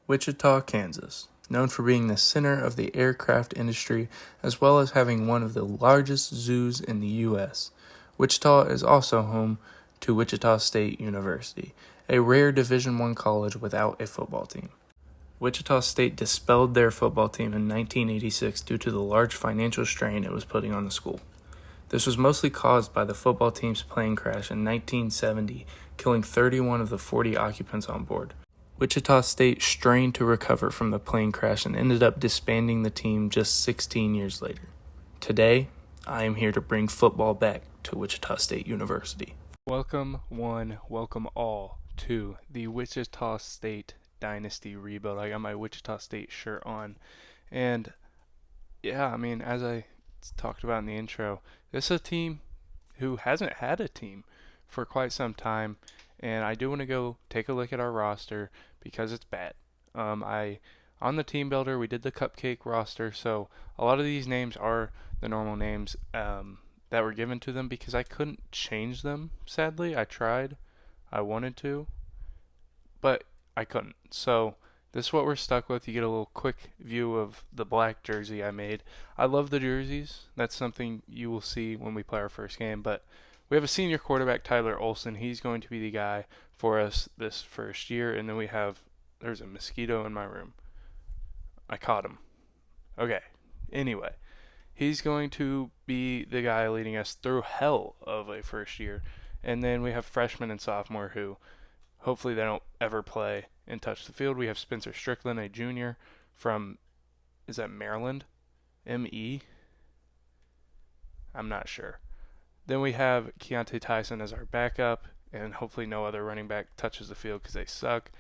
Wichita, Kansas, known for being the center of the aircraft industry as well as having one of the largest zoos in the U.S. Wichita is also home to Wichita State University, a rare Division I college without a football team. Wichita State dispelled their football team in 1986 due to the large financial strain it was putting on the school. This was mostly caused by the football team's plane crash in 1970, killing 31 of the 40 occupants on board. Wichita State strained to recover from the plane crash and ended up disbanding the team just 16 years later. Today, I am here to bring football back to Wichita State University. Welcome one, welcome all to the Wichita State Dynasty rebuild. I got my Wichita State shirt on, and yeah, as I talked about in the intro, this is a team who hasn't had a team for quite some time, and I do want to go take a look at our roster because it's bad. On the team builder, we did the cupcake roster, so a lot of these names are the normal names that were given to them because I couldn't change them, sadly. I tried. I wanted to, but I couldn't. So this is what we're stuck with. You get a little quick view of the black jersey I made. I love the jerseys. That's something you will see when we play our first game, but we have a senior quarterback, Tyler Olson. He's going to be the guy for us this first year, and then there's a mosquito in my room. I caught him. Okay, anyway. He's going to be the guy leading us through hell of a first year. And then we have freshmen and sophomore who hopefully they don't ever play and touch the field. We have Spencer Strickland, a junior from, is that Maryland? M-E? I'm not sure. Then we have Keontae Tyson as our backup, and hopefully no other running back touches the field because they suck.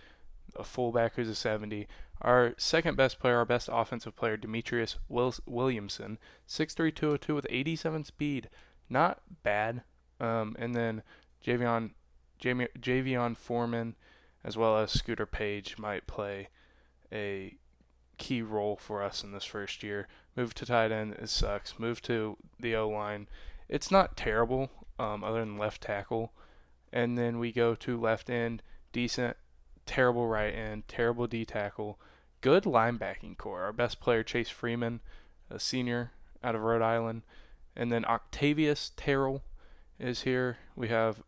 A fullback who's a 70. Our second best player, our best offensive player, Demetrius Williamson, 6'3", 202 with 87 speed. Not bad. And then Javion Foreman, as well as Scooter Page, might play a key role for us in this first year. Move to tight end, it sucks. Move to the O-line. It's not terrible, other than left tackle. And then we go to left end, decent. Terrible right end, terrible D tackle, good linebacking core. Our best player, Chase Freeman, a senior out of Rhode Island. And then Octavius Terrell is here. We have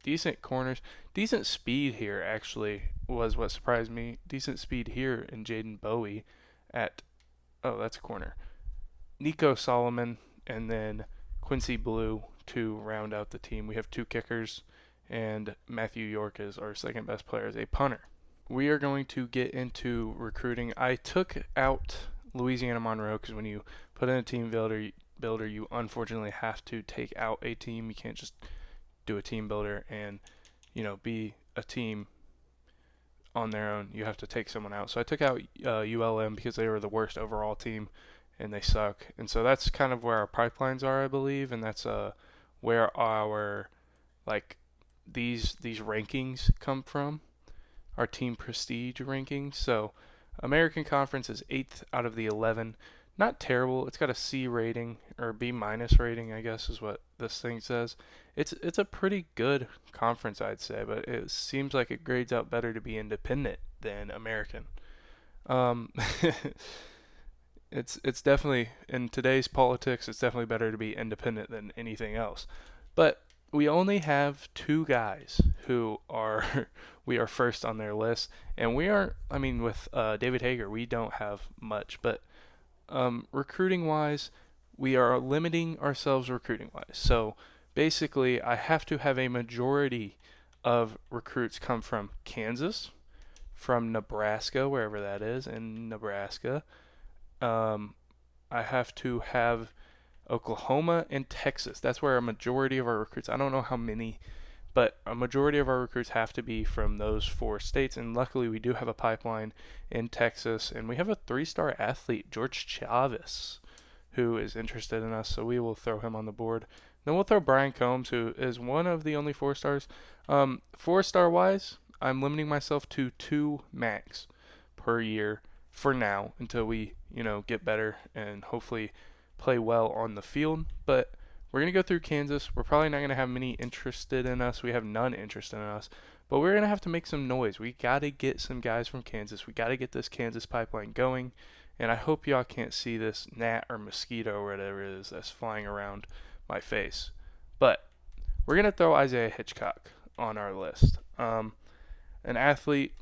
decent corners. Decent speed here, actually, was what surprised me. Decent speed here in Jaden Bowie that's a corner. Nico Solomon and then Quincy Blue to round out the team. We have two kickers. And Matthew York is our second best player as a punter. We are going to get into recruiting. I took out Louisiana Monroe because when you put in a team builder, you unfortunately have to take out a team. You can't just do a team builder and, be a team on their own. You have to take someone out. So I took out ULM because they were the worst overall team and they suck. And so that's kind of where our pipelines are, I believe, and that's where our these rankings come from, our team prestige rankings. So American Conference is 8th out of the 11. Not terrible. It's got a C rating, or B minus rating, I guess is what this thing says. It's a pretty good conference, I'd say, but it seems like it grades out better to be independent than American. It's definitely, in today's politics, it's definitely better to be independent than anything else. But we only have two guys who we are first on their list, and we aren't. With David Hager, we don't have much, but recruiting wise, we are limiting ourselves recruiting wise. So basically, I have to have a majority of recruits come from Kansas, from Nebraska, wherever that is in Nebraska. I have to have Oklahoma and Texas. That's where a majority of our recruits, I don't know how many, but a majority of our recruits have to be from those four states. And luckily we do have a pipeline in Texas, and we have a 3-star athlete, George Chavez, who is interested in us. So we will throw him on the board. Then we'll throw Brian Combs, who is one of the only 4 stars. 4-star wise, I'm limiting myself to 2 max per year for now until we, get better and hopefully play well on the field. But we're going to go through Kansas. We're probably not going to have many interested in us. We have none interested in us. But we're going to have to make some noise. We got to get some guys from Kansas. We got to get this Kansas pipeline going. And I hope y'all can't see this gnat or mosquito or whatever it is that's flying around my face. But we're going to throw Isaiah Hitchcock on our list. An athlete,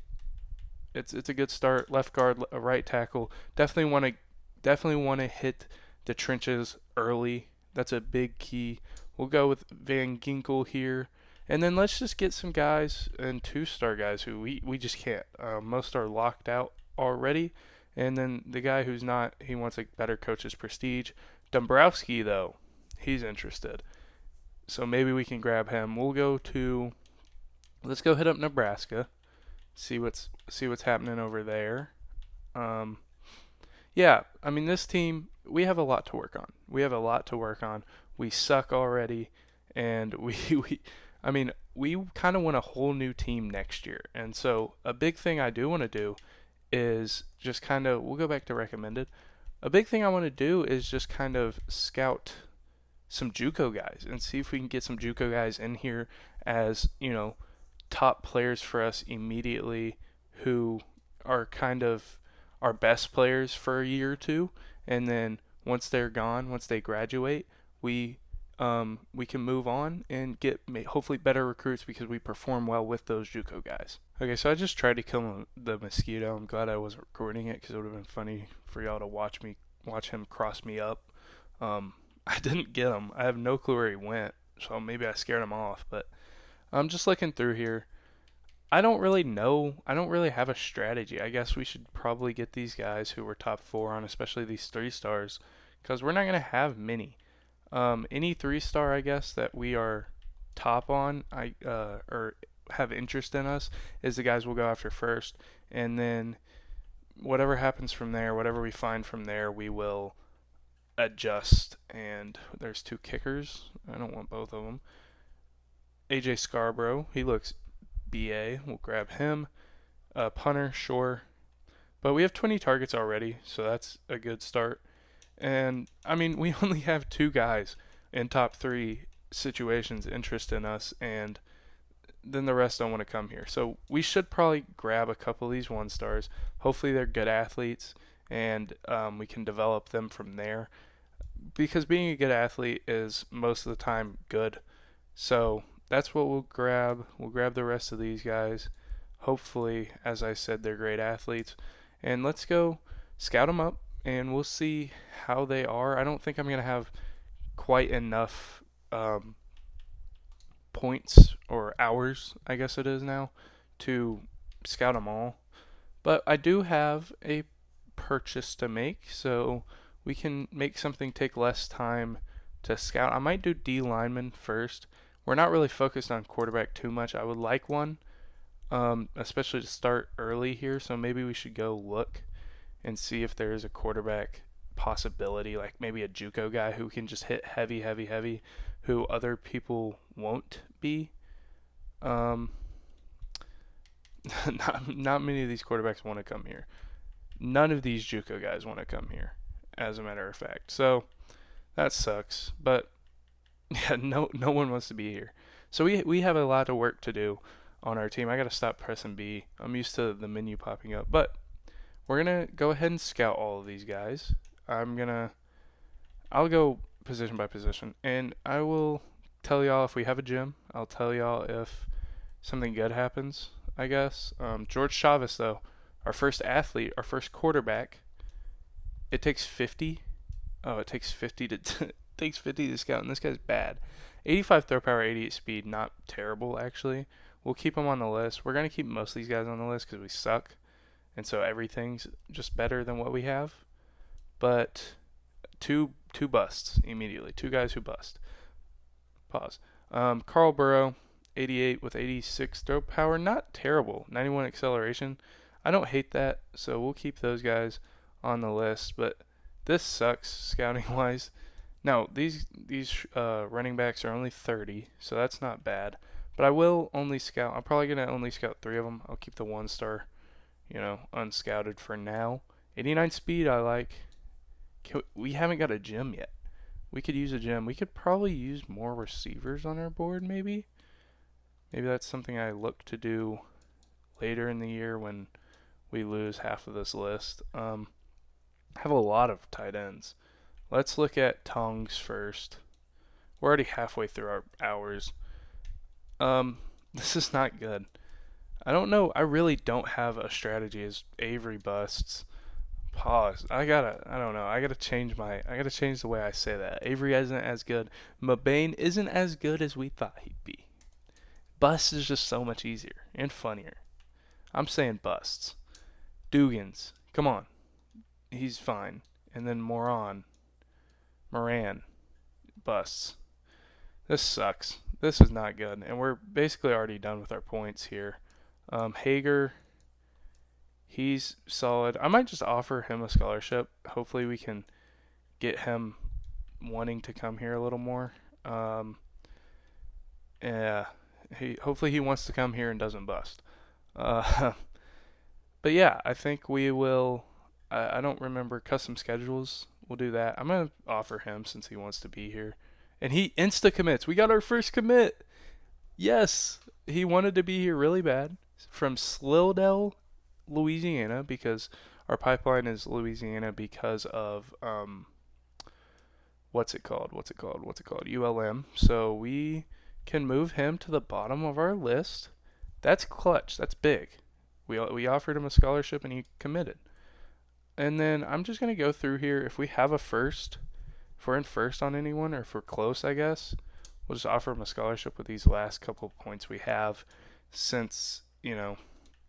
it's a good start. Left guard, a right tackle. Definitely want to hit the trenches early. That's a big key. We'll go with Van Ginkel here. And then let's just get some guys and 2-star guys who we just can't. Most are locked out already. And then the guy who's not, he wants a better coach's prestige. Dombrowski, though, he's interested. So maybe we can grab him. Let's go hit up Nebraska. See what's happening over there. Yeah, I mean, this team, we have a lot to work on. We suck already, and we kind of want a whole new team next year. And so a big thing I do want to do is just kind of, we'll go back to recommended. A big thing I want to do is just kind of scout some JUCO guys and see if we can get some JUCO guys in here as, top players for us immediately who are kind of our best players for a year or two. And then once they're gone, once they graduate, we can move on and get hopefully better recruits because we perform well with those JUCO guys. Okay, so I just tried to kill the mosquito. I'm glad I wasn't recording it because it would have been funny for y'all to watch him cross me up. I didn't get him. I have no clue where he went, so maybe I scared him off. But I'm just looking through here. I don't really know. I don't really have a strategy. I guess we should probably get these guys who were top 4 on, especially these 3-stars, because we're not going to have many. Any 3-star, I guess, that we are top on, or have interest in us, is the guys we'll go after first. And then whatever happens from there, whatever we find from there, we will adjust. And there's 2 kickers. I don't want both of them. AJ Scarborough, he looks BA. We'll grab him. Punter, sure. But we have 20 targets already, so that's a good start. And, I mean, we only have 2 guys in top 3 situations interest in us, and then the rest don't want to come here. So we should probably grab a couple of these 1-stars. Hopefully they're good athletes, and we can develop them from there. Because being a good athlete is most of the time good. So that's what we'll grab. We'll grab the rest of these guys. Hopefully, as I said, they're great athletes. And let's go scout them up, and we'll see how they are. I don't think I'm going to have quite enough points or hours, I guess it is now, to scout them all. But I do have a purchase to make, so we can make something take less time to scout. I might do D lineman first. We're not really focused on quarterback too much. I would like one, especially to start early here, so maybe we should go look and see if there is a quarterback possibility, like maybe a JUCO guy who can just hit heavy, who other people won't be. Not many of these quarterbacks want to come here. None of these JUCO guys want to come here, as a matter of fact. So that sucks. But yeah, no one wants to be here. So we have a lot of work to do on our team. I got to stop pressing B. I'm used to the menu popping up. But we're going to go ahead and scout all of these guys. I'll go position by position. And I will tell y'all if we have a gym. I'll tell y'all if something good happens, I guess. George Chavez, though, our first athlete, our first quarterback, it takes 50. Oh, it takes 50 to takes 50 to scout, and this guy's bad. 85 throw power, 88 speed, not terrible, actually. We'll keep him on the list. We're going to keep most of these guys on the list because we suck, and so everything's just better than what we have. But two busts immediately. 2 guys who bust. Pause. Carl Burrow, 88 with 86 throw power. Not terrible. 91 acceleration. I don't hate that, so we'll keep those guys on the list. But this sucks scouting-wise. Now, these running backs are only 30, so that's not bad. But I will only scout. I'm probably going to only scout 3 of them. I'll keep the 1-star, unscouted for now. 89 speed I like. We haven't got a gym yet. We could use a gym. We could probably use more receivers on our board, maybe. Maybe that's something I look to do later in the year when we lose half of this list. I have a lot of tight ends. Let's look at Tongs first. We're already halfway through our hours. This is not good. I don't know. I really don't have a strategy as Avery busts. Pause. I don't know. I gotta change the way I say that. Avery isn't as good. Mabane isn't as good as we thought he'd be. Busts is just so much easier and funnier. I'm saying busts. Dugans. Come on. He's fine. And then Moran. Busts. This sucks. This is not good. And we're basically already done with our points here. Hager, he's solid. I might just offer him a scholarship. Hopefully we can get him wanting to come here a little more. Yeah, hopefully he wants to come here and doesn't bust. Uh, but yeah, I think we will. I don't remember custom schedules. We'll do that. I'm gonna offer him since he wants to be here, and he insta commits. We got our first commit. Yes, he wanted to be here really bad from Slidell, Louisiana, because our pipeline is Louisiana because of what's it called? ULM. So we can move him to the bottom of our list. That's clutch. That's big. We offered him a scholarship and he committed. And then I'm just gonna go through here. If we have a first, if we're in first on anyone, or if we're close, I guess we'll just offer him a scholarship with these last couple of points we have, since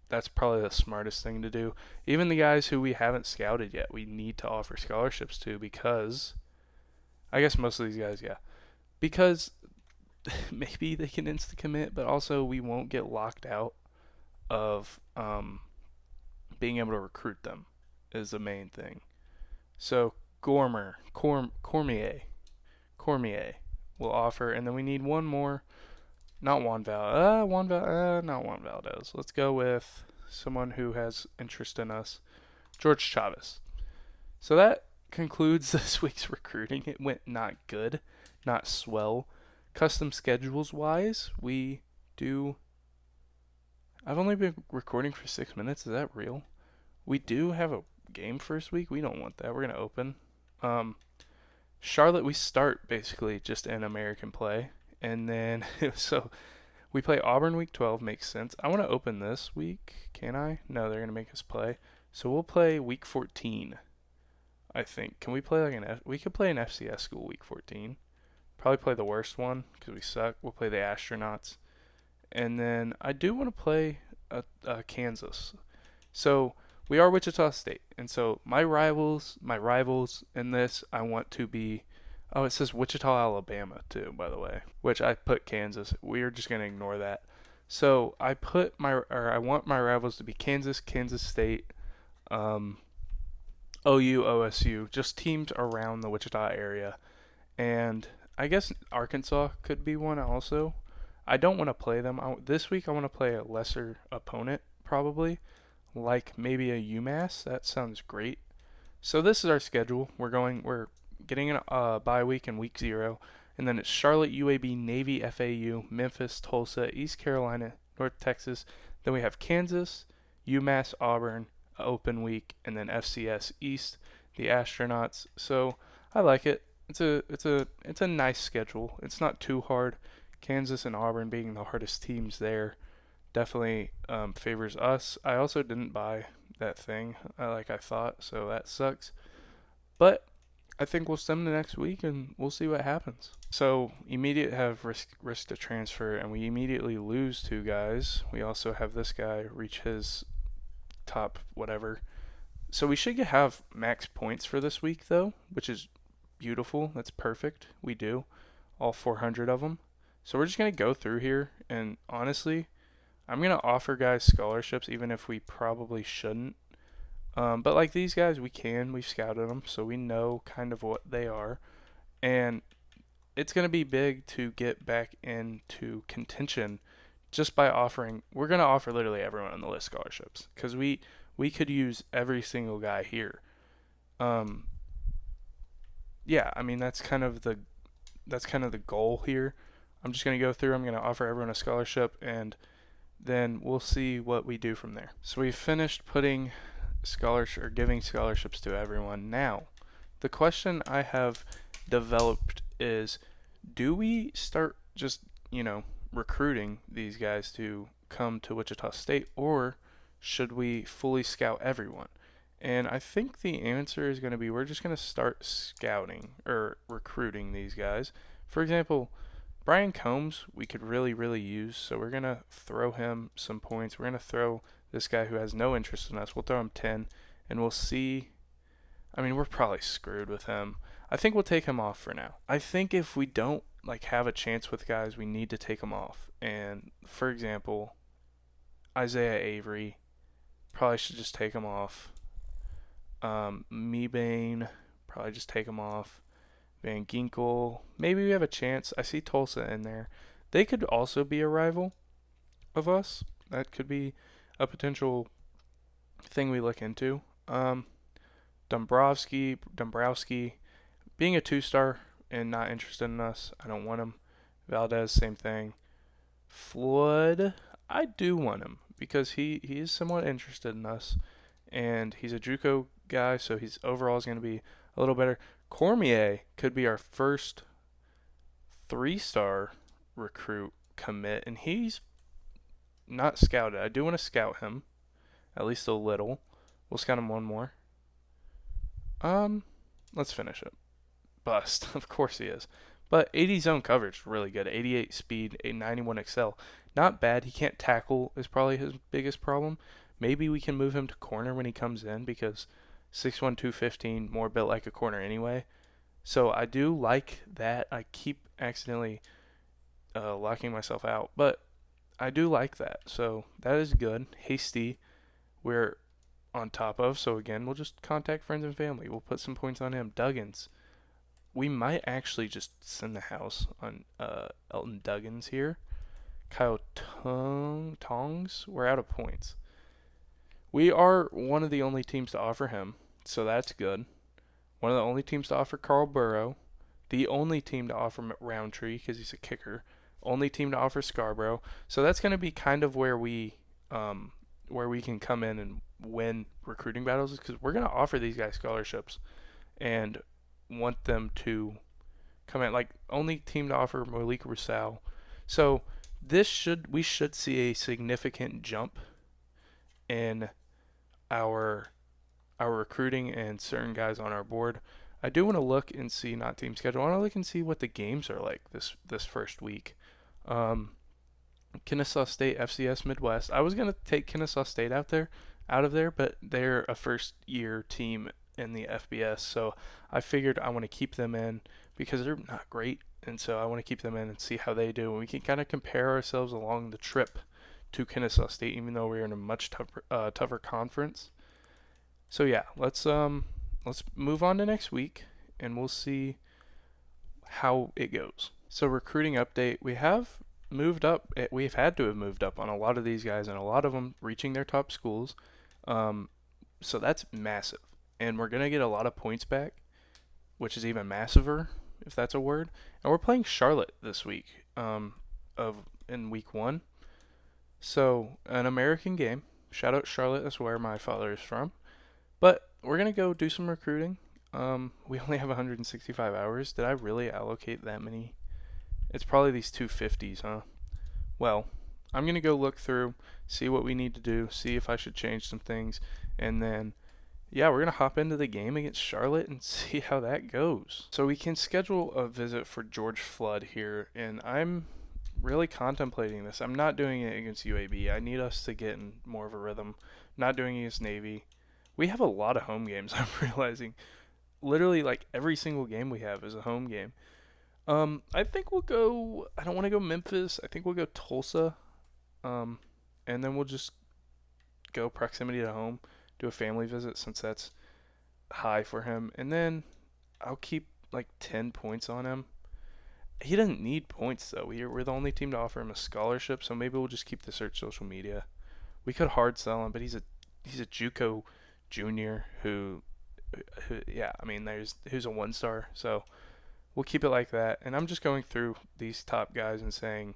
that's probably the smartest thing to do. Even the guys who we haven't scouted yet, we need to offer scholarships to, because I guess most of these guys, yeah, because maybe they can insta commit, but also we won't get locked out of being able to recruit them is the main thing. So Cormier will offer, and then we need one more. Not Juan not Juan Valdez. Let's go with someone who has interest in us, George Chavez. So that concludes this week's recruiting. It went not good, not swell. Custom schedules wise, we do. I've only been recording for 6 minutes. Is that real? We do have a game first week. We don't want that. We're gonna open. Charlotte, we start basically just in American play, and then so we play Auburn week 12. Makes sense. I want to open this week. Can I? No, they're gonna make us play. So we'll play week 14. I think. Can we play we could play an FCS school week 14. Probably play the worst one because we suck. We'll play the Astronauts, and then I do want to play Kansas. So we are Wichita State, and so my rivals in this, I want to be. Oh, it says Wichita, Alabama too, by the way, which I put Kansas. We are just gonna ignore that. So I want my rivals to be Kansas State, OU, OSU, just teams around the Wichita area, and I guess Arkansas could be one also. I don't want to play them. This week I want to play a lesser opponent, probably, like maybe a UMass. That sounds great. So this is our schedule. We're getting a bye week in week 0, and then it's Charlotte, UAB, Navy, FAU, Memphis, Tulsa, East Carolina, North Texas. Then we have Kansas, UMass, Auburn, open week, and then FCS East, the Astronauts. So I like it. It's a nice schedule. It's not too hard. Kansas and Auburn being the hardest teams there definitely favors us. I also didn't buy that thing like I thought, so that sucks. But I think we'll send them next week and we'll see what happens. So immediate have risk to transfer, and we immediately lose 2 guys. We also have this guy reach his top whatever. So we should have max points for this week though, which is beautiful. That's perfect. We do all 400 of them. So we're just going to go through here, and honestly, I'm going to offer guys scholarships even if we probably shouldn't. But like these guys, we've scouted them, so we know kind of what they are. And it's going to be big to get back into contention just by we're going to offer literally everyone on the list scholarships, because we could use every single guy here. Yeah, I mean that's kind of the goal here. I'm just going to go through. I'm going to offer everyone a scholarship, and then we'll see what we do from there. So we finished putting scholarship or giving scholarships to everyone. Now, the question I have developed is, do we start just, recruiting these guys to come to Wichita State, or should we fully scout everyone? And I think the answer is going to be we're just going to start scouting or recruiting these guys. For example, Brian Combs, we could really, really use, so we're going to throw him some points. We're going to throw this guy who has no interest in us, we'll throw him 10, and we'll see. I mean, we're probably screwed with him. I think we'll take him off for now. I think if we don't have a chance with guys, we need to take them off. And for example, Isaiah Avery, probably should just take him off. Mebane, probably just take him off. Van Ginkel, maybe we have a chance. I see Tulsa in there. They could also be a rival of us. That could be a potential thing we look into. Dombrowski, being a 2-star and not interested in us, I don't want him. Valdez, same thing. Flood, I do want him because he is somewhat interested in us, and he's a JUCO guy, so his overall is going to be a little better. Cormier could be our first 3-star recruit commit, and he's not scouted. I do want to scout him, at least a little. We'll scout him one more. Let's finish it. Bust, of course he is. But 80 zone coverage, really good. 88 speed, 91 excel. Not bad. He can't tackle is probably his biggest problem. Maybe we can move him to corner when he comes in because 6'1", 215, more built like a corner anyway. So I do like that. I keep accidentally locking myself out, but I do like that. So that is good. Hasty, we're on top of. So again, we'll just contact friends and family. We'll put some points on him. Duggins, we might actually just send the house on Elton Duggins here. Kyle Tongs, we're out of points. We are one of the only teams to offer him, so that's good. One of the only teams to offer Carl Burrow. The only team to offer Roundtree because he's a kicker. Only team to offer Scarborough. So that's going to be kind of where we can come in and win recruiting battles, because we're going to offer these guys scholarships and want them to come in. Only team to offer Malik Roussel. So we should see a significant jump in our recruiting and certain guys on our board. I do want to look and see, not team schedule, I want to look and see what the games are like this first week. Kennesaw State, FCS Midwest. I was going to take Kennesaw State out of there, but they're a first year team in the FBS, so I figured I want to keep them in because they're not great, and so I want to keep them in and see how they do, and we can kind of compare ourselves along the trip to Kennesaw State, even though we're in a much tougher conference. So yeah, let's move on to next week, and we'll see how it goes. So recruiting update, we have moved up. We've had to have moved up on a lot of these guys, and a lot of them reaching their top schools. So that's massive, and we're gonna get a lot of points back, which is even massiver, if that's a word. And we're playing Charlotte this week, in week 1. So an American game. Shout out Charlotte. That's where my father is from. But we're going to go do some recruiting. We only have 165 hours. Did I really allocate that many? It's probably these 250s, huh? Well, I'm going to go look through, see what we need to do, see if I should change some things. And then, yeah, we're going to hop into the game against Charlotte and see how that goes. So we can schedule a visit for George Flood here. And I'm really contemplating this. I'm not doing it against UAB. I need us to get in more of a rhythm. Not doing it against Navy. We have a lot of home games, I'm realizing. Literally, every single game we have is a home game. I think we'll go, I don't want to go Memphis. I think we'll go Tulsa. And then we'll just go proximity to home, do a family visit since that's high for him. And then I'll keep 10 points on him. He doesn't need points, though. We're the only team to offer him a scholarship, so maybe we'll just keep the search social media. We could hard sell him, but he's a JUCO junior who's a 1-star. So we'll keep it like that. And I'm just going through these top guys and saying,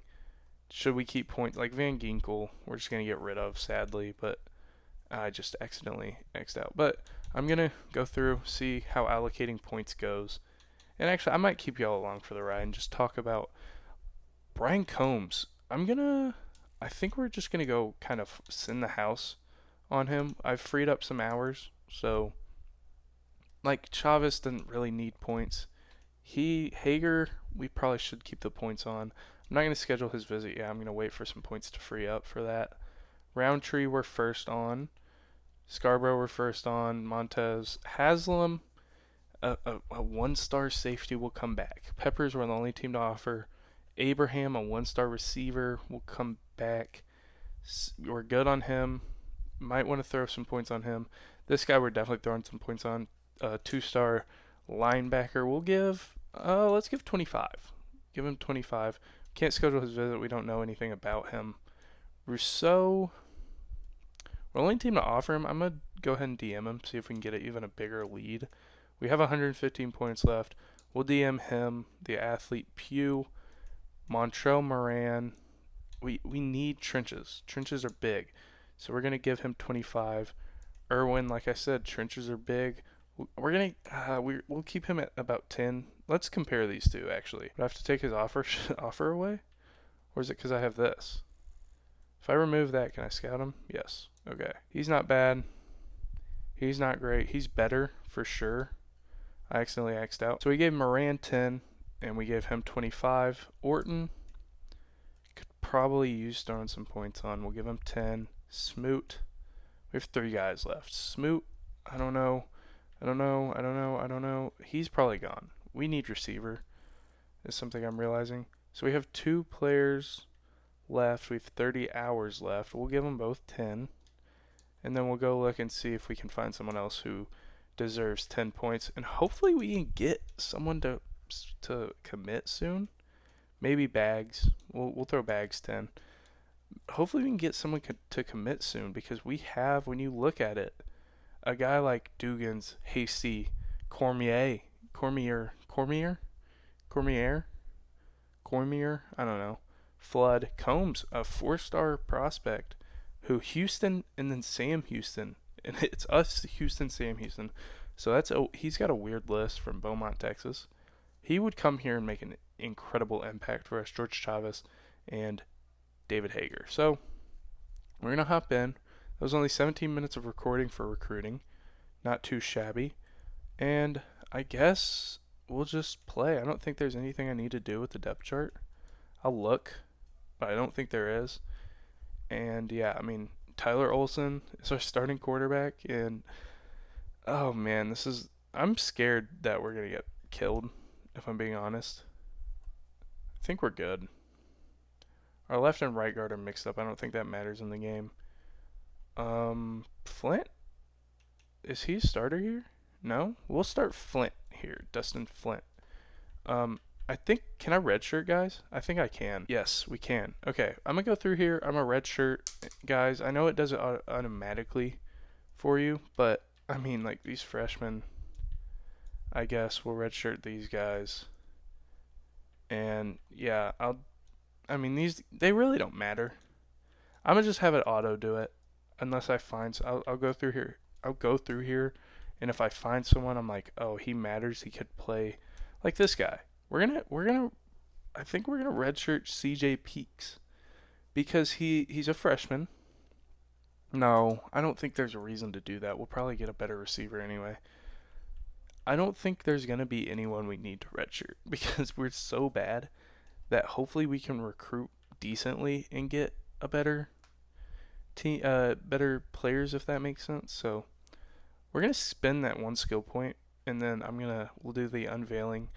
should we keep points? Like Van Ginkel, we're just going to get rid of, sadly, but I just accidentally X'd out. But I'm going to go through, see how allocating points goes. And actually, I might keep y'all along for the ride and just talk about Brian Combs. I think we're just going to go kind of send the house on him. I've freed up some hours, so like Chavez didn't really need points. Hager, we probably should keep the points on. I'm not going to schedule his visit yet. I'm going to wait for some points to free up for that. Roundtree, we're first on. Scarborough, we're first on. Montez. Haslam, a one-star safety will come back. Peppers, we're the only team to offer. Abraham, a one-star receiver, will come back. We're good on him. Might want to throw some points on him. This guy we're definitely throwing some points on. Two-star linebacker, let's give 25. Give him 25. Can't schedule his visit. We don't know anything about him. Rousseau, we're the only team to offer him. I'm going to go ahead and DM him, see if we can get even a bigger lead. We have 115 points left. We'll DM him, the athlete Pugh, Montrell Moran. We need trenches. Trenches are big. So we're going to give him 25. Irwin, like I said, trenches are big. We'll keep him at about 10. Let's compare these two, actually. Do I have to take his offer away? Or is it because I have this? If I remove that, can I scout him? Yes. Okay. He's not bad. He's not great. He's better, for sure. I accidentally X'd out. So we gave Moran 10, and we gave him 25. Orton could probably use throwing some points on. We'll give him 10. Smoot. We have 3 guys left. Smoot, I don't know. He's probably gone. We need receiver, is something I'm realizing. So we have 2 players left. We have 30 hours left. We'll give them both 10. And then we'll go look and see if we can find someone else who deserves 10 points. And hopefully we can get someone to commit soon. Maybe Bags. We'll throw Bags 10. Hopefully we can get someone to commit soon, because we have, when you look at it, a guy like Dugans, Hasty, Cormier, I don't know, Flood, Combs, a 4-star prospect, who Houston and then Sam Houston, and it's us, Houston, Sam Houston. So he's got a weird list from Beaumont, Texas. He would come here and make an incredible impact for us, George Chavez and David Hager. So we're going to hop in. That was only 17 minutes of recording for recruiting. Not too shabby. And I guess we'll just play. I don't think there's anything I need to do with the depth chart. I'll look, but I don't think there is. And yeah, I mean, Tyler Olson is our starting quarterback. And oh man, I'm scared that we're going to get killed, if I'm being honest. I think we're good. Our left and right guard are mixed up. I don't think that matters in the game. Flint? Is he a starter here? No? We'll start Flint here. Dustin Flint. I think, can I redshirt, guys? I think I can. Yes, we can. Okay, I'm going to go through here. I'm a redshirt, guys. I know it does it automatically for you, but, I mean, like, these freshmen, I guess we'll redshirt these guys. And, yeah, they really don't matter. I'm going to just have it auto do it. Unless I find, I'll go through here. And if I find someone, I'm like, oh, he matters. He could play like this guy. I think we're gonna redshirt CJ Peaks because he's a freshman. No, I don't think there's a reason to do that. We'll probably get a better receiver anyway. I don't think there's gonna be anyone we need to redshirt because we're so bad that hopefully we can recruit decently and get a better team, better players, if that makes sense. So we're gonna spend that 1 skill point, and then we'll do the unveiling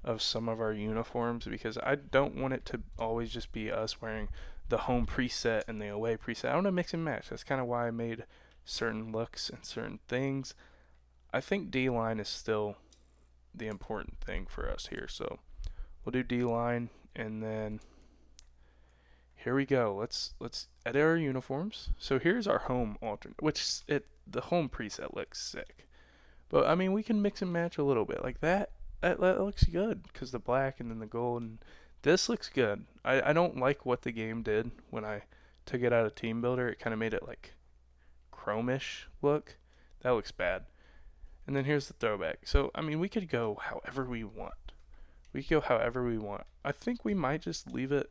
of some of our uniforms, because I don't want it to always just be us wearing the home preset and the away preset. I want to mix and match. That's kind of why I made certain looks and certain things. I think D-line is still the important thing for us here, so we'll do D-line, and then here we go. Let's edit our uniforms. So here's our home alternate, the home preset looks sick. But I mean, we can mix and match a little bit. Like that that looks good because the black and then the gold. And this looks good. I don't like what the game did when I took it out of Team Builder. It kind of made it like chromish look. That looks bad. And then here's the throwback. So, I mean, we could go however we want. We could go however we want. I think we might just leave it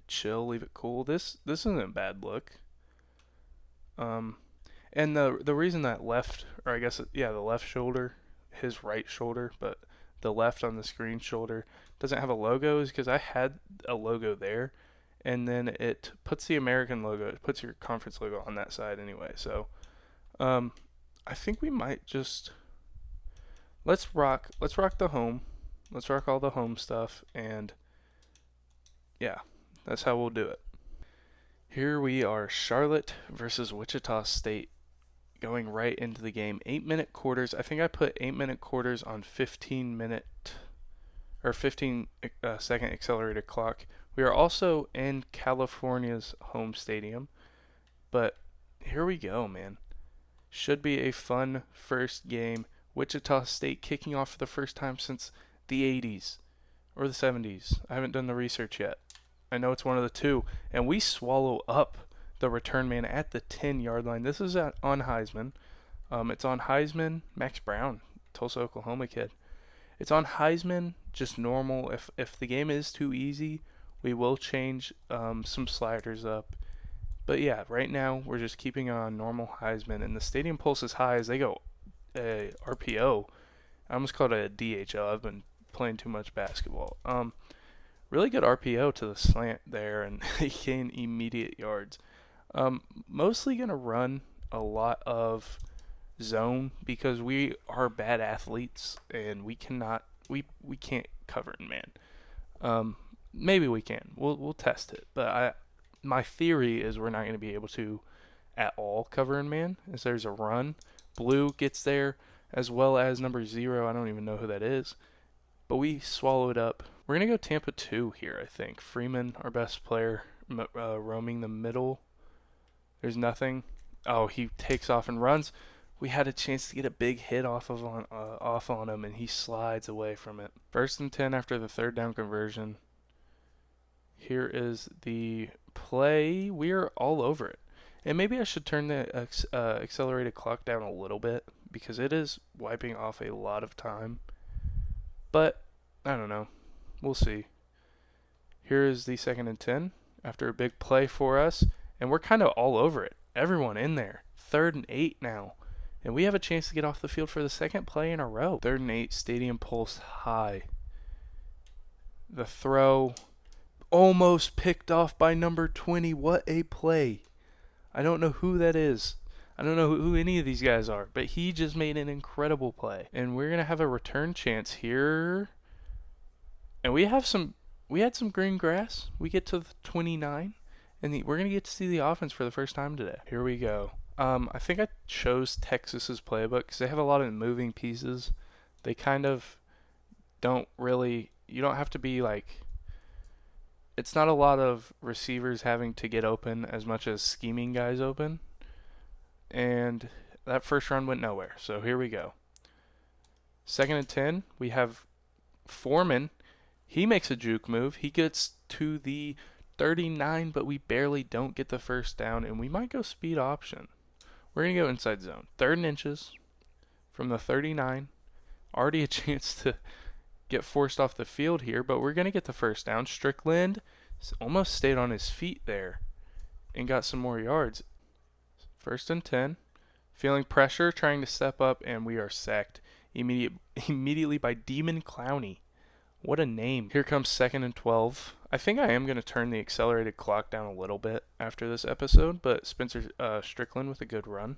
chill, leave it cool. This isn't a bad look. And the reason that left, or I guess the left shoulder, his right shoulder, but the left on the screen shoulder doesn't have a logo is because I had a logo there, and then it puts the American logo, it puts your conference logo on that side anyway. So, I think we might just let's rock the home, let's rock all the home stuff, and yeah, that's how we'll do it. Here we are, Charlotte versus Wichita State, going right into the game. 8-minute quarters. I think I put 8-minute quarters on 15 second accelerated clock. We are also in California's home stadium, but here we go, man. Should be a fun first game. Wichita State kicking off for the first time since the 80s or the 70s. I haven't done the research yet. I know it's one of the two, and we swallow up the return man at the 10-yard line. This is on Heisman. It's on Heisman, Max Brown, Tulsa, Oklahoma kid. It's on Heisman, just normal. If the game is too easy, we will change some sliders up. But yeah, right now we're just keeping on normal Heisman, and the stadium pulse is high as they go RPO. I almost called it a DHL. I've been playing too much basketball. Really good RPO to the slant there, and they gain immediate yards. Mostly going to run a lot of zone because we are bad athletes and we can't cover in man. Maybe we can. We'll test it, but my theory is we're not going to be able to at all cover in man, as there's a run. Blue gets there, as well as number 0. I don't even know who that is, but we swallow it up. We're going to go Tampa 2 here, I think. Freeman, our best player, roaming the middle. There's nothing. Oh, he takes off and runs. We had a chance to get a big hit off on him, and he slides away from it. 1st and 10 after the 3rd down conversion. Here is the play. We're all over it. And maybe I should turn the accelerated clock down a little bit because it is wiping off a lot of time. But I don't know. We'll see. Here is the 2nd and 10 after a big play for us, and we're kind of all over it. Everyone in there. 3rd and 8 now, and we have a chance to get off the field for the 2nd play in a row. 3rd and 8, stadium pulse high. The throw almost picked off by number 20. What a play. I don't know who that is. I don't know who any of these guys are, but he just made an incredible play. And we're going to have a return chance here. And we had some green grass. We get to the 29, and we're going to get to see the offense for the first time today. Here we go. I think I chose Texas's playbook because they have a lot of moving pieces. They kind of don't really, you don't have to be like, it's not a lot of receivers having to get open as much as scheming guys open. And that first run went nowhere. So here we go. 2nd and 10. We have Foreman. He makes a juke move. He gets to the 39, but we barely don't get the first down, and we might go speed option. We're going to go inside zone. 3rd and inches from the 39. Already a chance to get forced off the field here, but we're going to get the first down. Strickland almost stayed on his feet there and got some more yards. 1st and 10. Feeling pressure, trying to step up, and we are sacked immediately by Demon Clowney. What a name. Here comes 2nd and 12. I think I am going to turn the accelerated clock down a little bit after this episode, but Spencer Strickland with a good run.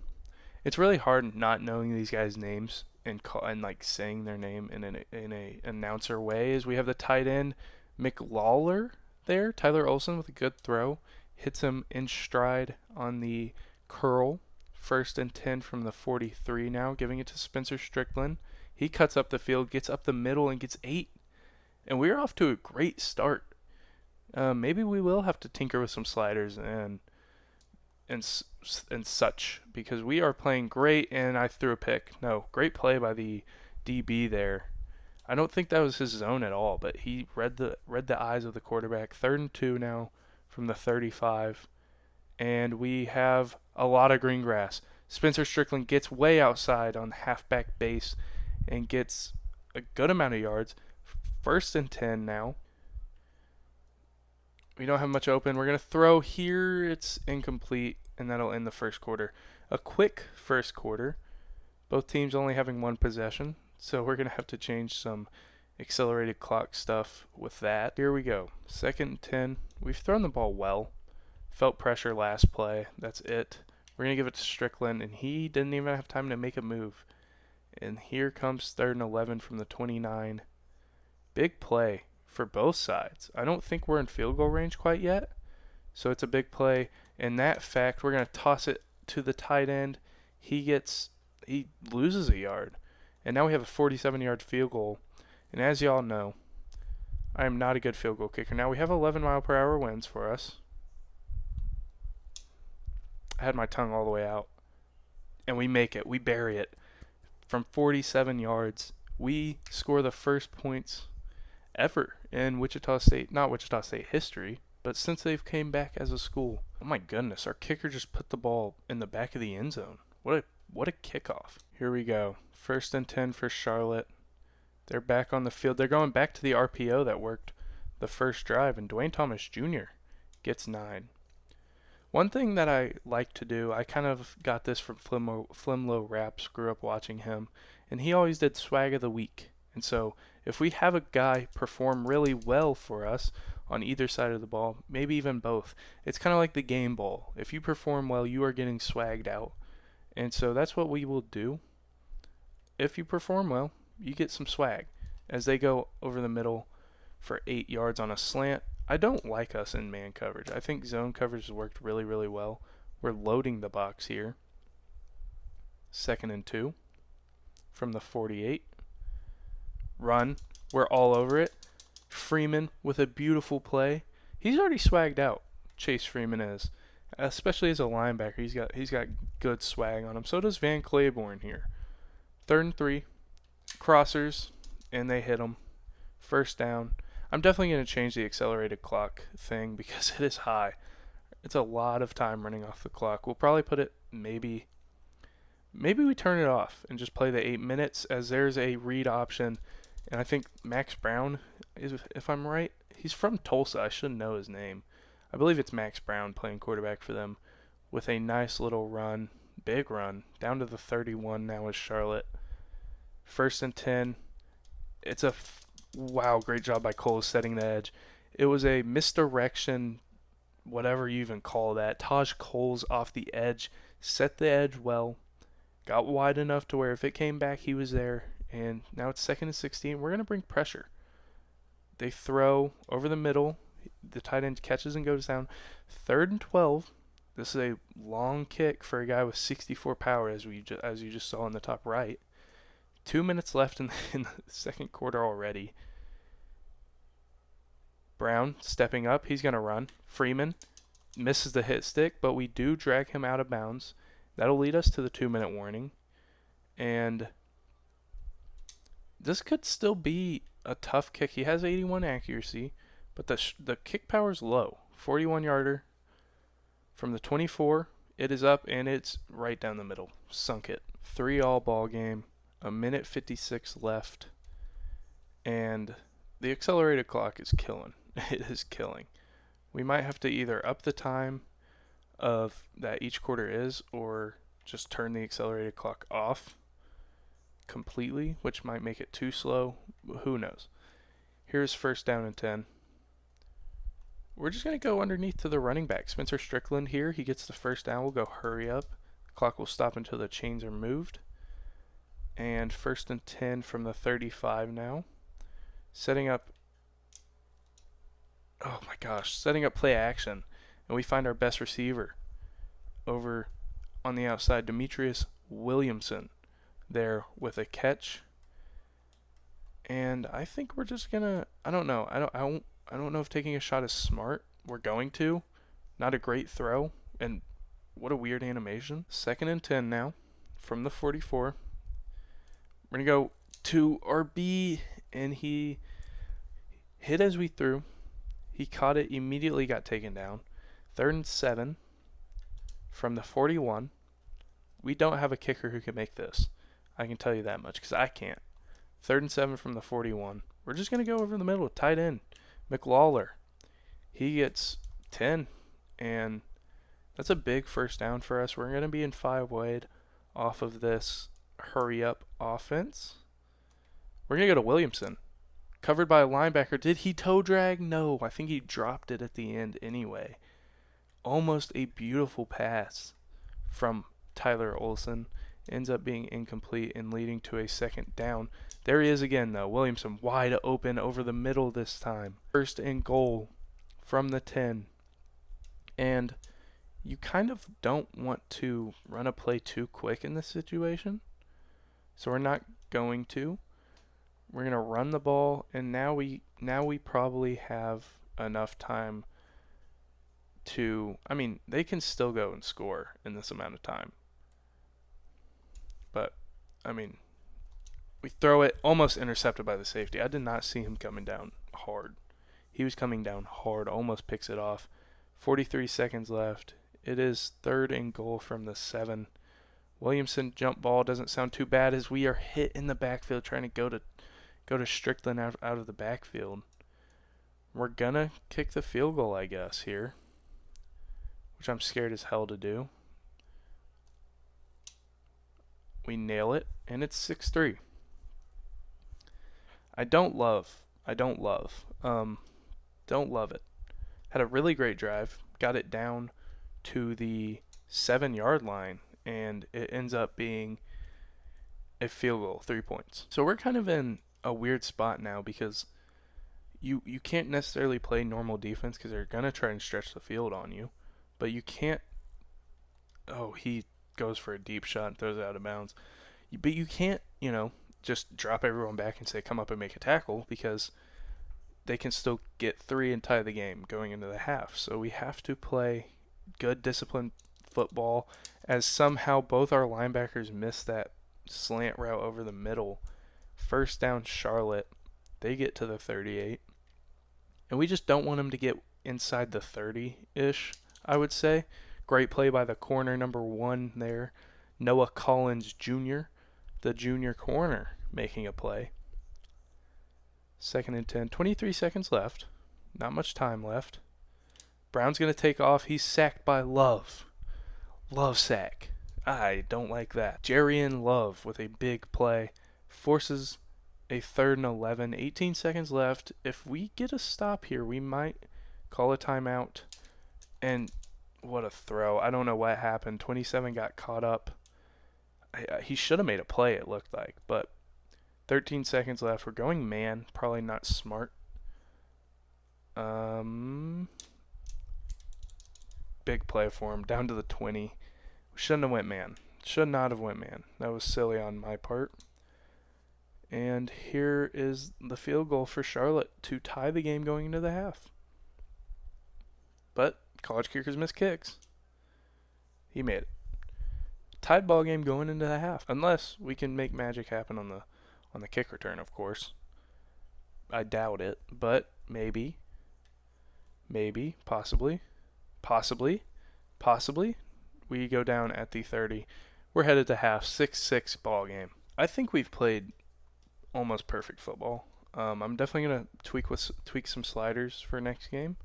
It's really hard not knowing these guys' names and like saying their name in a announcer way, as we have the tight end McLawler there. Tyler Olsen with a good throw. Hits him in stride on the curl. 1st and 10 from the 43 now, giving it to Spencer Strickland. He cuts up the field, gets up the middle, and gets 8. And we're off to a great start. Maybe we will have to tinker with some sliders and such, because we are playing great, and I threw a pick. No, great play by the DB there. I don't think that was his zone at all, but he read the eyes of the quarterback. 3rd and 2 now from the 35, and we have a lot of green grass. Spencer Strickland gets way outside on halfback base and gets a good amount of yards. 1st and 10 now. We don't have much open. We're going to throw here. It's incomplete, and that'll end the first quarter. A quick first quarter. Both teams only having one possession, so we're going to have to change some accelerated clock stuff with that. Here we go. 2nd and 10. We've thrown the ball well. Felt pressure last play. That's it. We're going to give it to Strickland, and he didn't even have time to make a move. And here comes 3rd and 11 from the 29. Big play for both sides. I don't think we're in field goal range quite yet, so it's a big play. In that fact, we're going to toss it to the tight end. He loses a yard, and now we have a 47-yard field goal. And as y'all know, I am not a good field goal kicker. Now we have 11-mile-per-hour winds for us. I had my tongue all the way out, and we make it. We bury it from 47 yards. We score the first points ever in Wichita State, not Wichita State history, but since they've came back as a school. Oh my goodness, our kicker just put the ball in the back of the end zone. What a kickoff. Here we go. 1st and 10 for Charlotte. They're back on the field. They're going back to the RPO that worked the first drive, and Dwayne Thomas Jr. gets 9. One thing that I like to do, I kind of got this from Flimlo Raps, grew up watching him, and he always did swag of the week. And so if we have a guy perform really well for us on either side of the ball, maybe even both, it's kind of like the game ball. If you perform well, you are getting swagged out. And so that's what we will do. If you perform well, you get some swag. As they go over the middle for 8 yards on a slant, I don't like us in man coverage. I think zone coverage has worked really, really well. We're loading the box here. 2nd and 2 from the 48. Run. We're all over it. Freeman with a beautiful play. He's already swagged out. Chase Freeman is, especially as a linebacker. He's got good swag on him. So does Van Claiborne here. 3rd and 3. Crossers, and they hit him. 1st down. I'm definitely going to change the accelerated clock thing because it is high. It's a lot of time running off the clock. We'll probably put it maybe we turn it off and just play the 8 minutes, as there's a read option. And I think Max Brown is, if I'm right, he's from Tulsa. I should know his name. I believe it's Max Brown playing quarterback for them with a nice little run, big run, down to the 31 now is Charlotte. 1st and 10. It's a wow, great job by Cole setting the edge. It was a misdirection, whatever you even call that. Taj Cole's off the edge, set the edge well, got wide enough to where if it came back, he was there. And now it's 2nd and 16. We're going to bring pressure. They throw over the middle. The tight end catches and goes down. 3rd and 12. This is a long kick for a guy with 64 power, as you just saw in the top right. 2 minutes left in the second quarter already. Brown stepping up. He's going to run. Freeman misses the hit stick, but we do drag him out of bounds. That'll lead us to the 2-minute warning. And this could still be a tough kick. He has 81 accuracy, but the kick power is low. 41-yarder from the 24. It is up, and it's right down the middle. Sunk it. 3-all ball game. 1:56 left. And the accelerated clock is killing. It is killing. We might have to either up the time of that each quarter is, or just turn the accelerated clock off completely, which might make it too slow. Who knows? Here's 1st down and 10. We're just going to go underneath to the running back. Spencer Strickland here. He gets the 1st down. We'll go hurry up. The clock will stop until the chains are moved. And 1st and 10 from the 35 now. Setting up play action. And we find our best receiver over on the outside, Demetrius Williamson, there with a catch. And I think we're just gonna, I don't know if taking a shot is smart. We're going to. Not a great throw, and what a weird animation. 2nd and 10 now from the 44. We're gonna go to RB, and he hit as we threw. He caught it, immediately got taken down. 3rd and 7 from the 41. We don't have a kicker who can make this. I can tell you that much because I can't. 3rd and 7 from the 41. We're just going to go over the middle. Tight end, McLawler. He gets 10, and that's a big first down for us. We're going to be in 5 wide off of this hurry-up offense. We're going to go to Williamson. Covered by a linebacker. Did he toe drag? No, I think he dropped it at the end anyway. Almost a beautiful pass from Tyler Olson. Ends up being incomplete and leading to a 2nd down. There he is again, though. Williamson wide open over the middle this time. 1st and goal from the 10. And you kind of don't want to run a play too quick in this situation. So we're not going to. We're going to run the ball, and now we probably have enough time to, they can still go and score in this amount of time. But, we throw it, almost intercepted by the safety. I did not see him coming down hard. He was coming down hard, almost picks it off. 43 seconds left. It is 3rd and goal from the 7. Williamson jump ball doesn't sound too bad as we are hit in the backfield trying to go to Strickland out of the backfield. We're going to kick the field goal, I guess, here, which I'm scared as hell to do. We nail it, and it's 6-3. Don't love it. Had a really great drive. Got it down to the 7-yard line, and it ends up being a field goal, 3 points. So we're kind of in a weird spot now because you can't necessarily play normal defense because they're going to try and stretch the field on you. But you can't... Oh, he goes for a deep shot and throws it out of bounds. But you can't, just drop everyone back and say, come up and make a tackle, because they can still get 3 and tie the game going into the half. So we have to play good, disciplined football, as somehow both our linebackers missed that slant route over the middle. 1st down, Charlotte. They get to the 38. And we just don't want them to get inside the 30-ish, I would say. Great play by the corner, number 1 there. Noah Collins Jr., the junior corner, making a play. 2nd and 10. 23 seconds left. Not much time left. Brown's going to take off. He's sacked by Love. Love sack. I don't like that. Jarian Love with a big play. Forces a 3rd and 11. 18 seconds left. If we get a stop here, we might call a timeout. And what a throw. I don't know what happened. 27 got caught up. He should have made a play, it looked like. But 13 seconds left. We're going man. Probably not smart. Big play for him. Down to the 20. We shouldn't have went man. Should not have went man. That was silly on my part. And here is the field goal for Charlotte to tie the game going into the half. But college kickers miss kicks. He made it. Tied ball game going into the half, unless we can make magic happen on the kick return, of course. I doubt it, but maybe, possibly, we go down at the 30. We're headed to half. 6-6 ball game. I think we've played almost perfect football. I'm definitely gonna tweak some sliders for next game.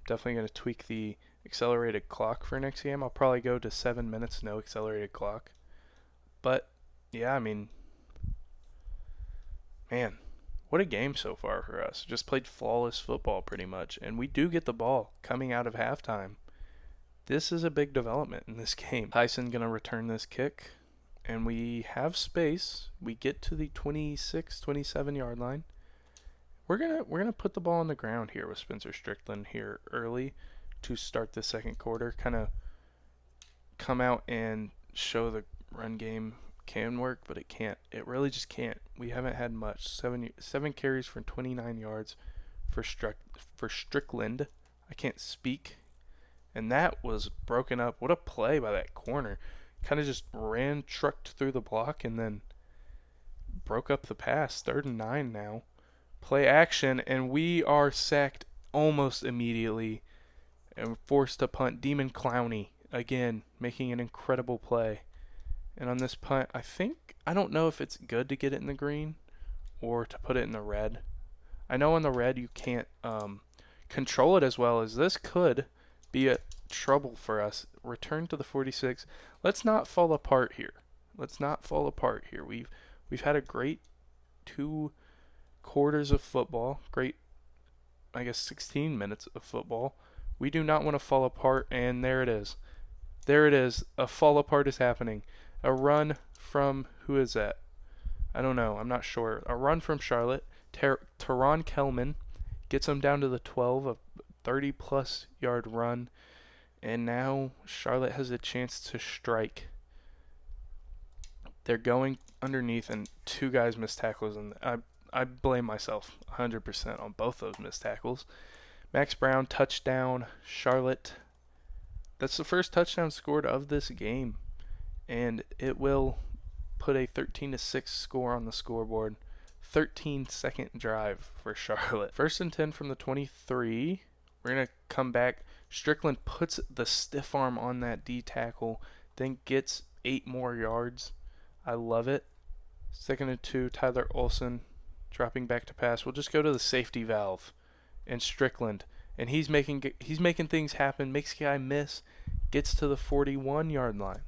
Definitely gonna tweak the accelerated clock for next game. I'll probably go to 7 minutes, no accelerated clock. But yeah, man, what a game so far for us. Just played flawless football pretty much, and we do get the ball coming out of halftime. This is a big development in this game. Tyson gonna return this kick, and we have space. We get to the 26, 27 yard line. We're gonna put the ball on the ground here with Spencer Strickland here early to start the second quarter. Kind of come out and show the run game can work, but it can't. It really just can't. We haven't had much. Seven carries for 29 yards for Strickland. I can't speak. And that was broken up. What a play by that corner. Kind of just trucked through the block, and then broke up the pass. 3rd and 9 now. Play action, and we are sacked almost immediately and forced to punt. Demon Clowney, again, making an incredible play. And on this punt, I don't know if it's good to get it in the green or to put it in the red. I know in the red you can't control it as well as this could be a trouble for us. Return to the 46. Let's not fall apart here. We've had a great 2 quarters of football. Great, I guess, 16 minutes of football. We do not want to fall apart, and there it is. There it is. A fall apart is happening. A run from, who is that? I don't know. I'm not sure. A run from Charlotte. Teron Kelman gets them down to the 12, a 30-plus yard run. And now Charlotte has a chance to strike. They're going underneath, and 2 guys missed tackles. And I blame myself 100% on both those missed tackles. Max Brown, touchdown, Charlotte. That's the first touchdown scored of this game. And it will put a 13-6 score on the scoreboard. 13-second drive for Charlotte. 1st and 10 from the 23. We're going to come back. Strickland puts the stiff arm on that D tackle, then gets 8 more yards. I love it. 2nd and 2, Tyler Olson dropping back to pass. We'll just go to the safety valve and Strickland. And he's making things happen, makes a guy miss, gets to the 41-yard line.